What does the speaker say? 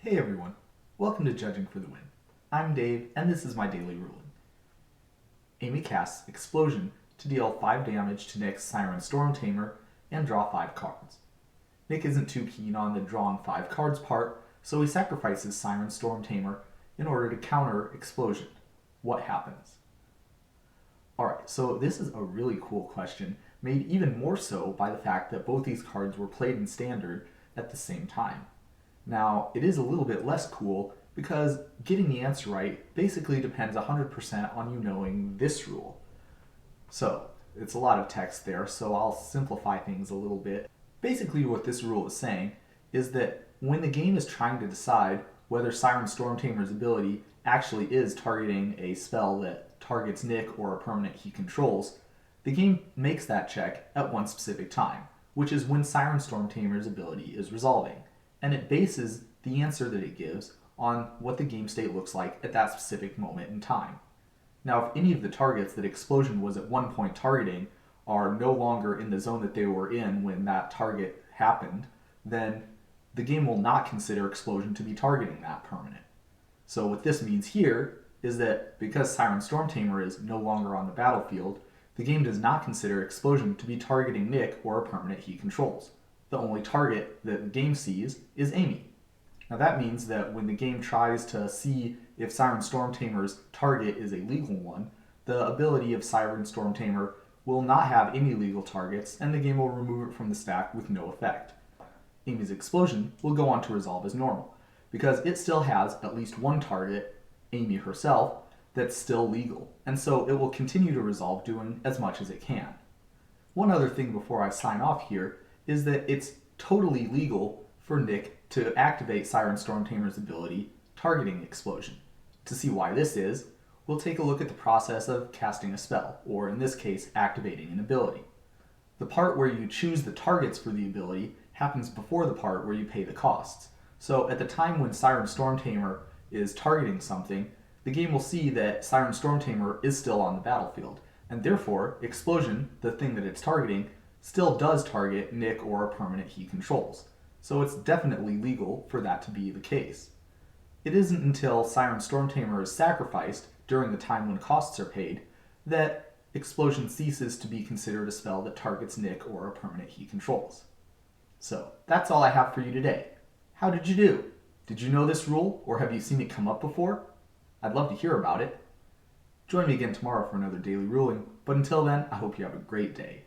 Hey everyone, welcome to Judging for the Win. I'm Dave, and this is my daily ruling. Amy casts Explosion to deal 5 damage to Nick's Siren Stormtamer and draw 5 cards. Nick isn't too keen on the drawing 5 cards part, so he sacrifices Siren Stormtamer in order to counter Explosion. What happens? Alright, so this is a really cool question, made even more so by the fact that both these cards were played in Standard at the same time. Now, it is a little bit less cool because getting the answer right basically depends 100% on you knowing this rule. So, it's a lot of text there, so I'll simplify things a little bit. Basically what this rule is saying is that when the game is trying to decide whether Siren Stormtamer's ability actually is targeting a spell that targets Nick or a permanent he controls, the game makes that check at one specific time, which is when Siren Stormtamer's ability is resolving. And it bases the answer that it gives on what the game state looks like at that specific moment in time. Now, if any of the targets that Explosion was at one point targeting are no longer in the zone that they were in when that target happened, then the game will not consider Explosion to be targeting that permanent. So what this means here is that because Siren Stormtamer is no longer on the battlefield, the game does not consider Explosion to be targeting Nick or a permanent he controls. The only target that the game sees is Amy. Now that means that when the game tries to see if Siren Stormtamer's target is a legal one, the ability of Siren Stormtamer will not have any legal targets, and the game will remove it from the stack with no effect. Amy's Explosion will go on to resolve as normal, because it still has at least one target, Amy herself, that's still legal, and so it will continue to resolve doing as much as it can. One other thing before I sign off here is that it's totally legal for Nick to activate Siren Stormtamer's ability targeting Explosion. To see why this is, we'll take a look at the process of casting a spell, or in this case, activating an ability. The part where you choose the targets for the ability happens before the part where you pay the costs. So at the time when Siren Stormtamer is targeting something, the game will see that Siren Stormtamer is still on the battlefield, and therefore Explosion, the thing that it's targeting, still does target Nick or a permanent he controls. So it's definitely legal for that to be the case. It isn't until Siren Stormtamer is sacrificed during the time when costs are paid that Explosion ceases to be considered a spell that targets Nick or a permanent he controls. So that's all I have for you today. How did you do? Did you know this rule, or have you seen it come up before? I'd love to hear about it. Join me again tomorrow for another daily ruling, but until then, I hope you have a great day.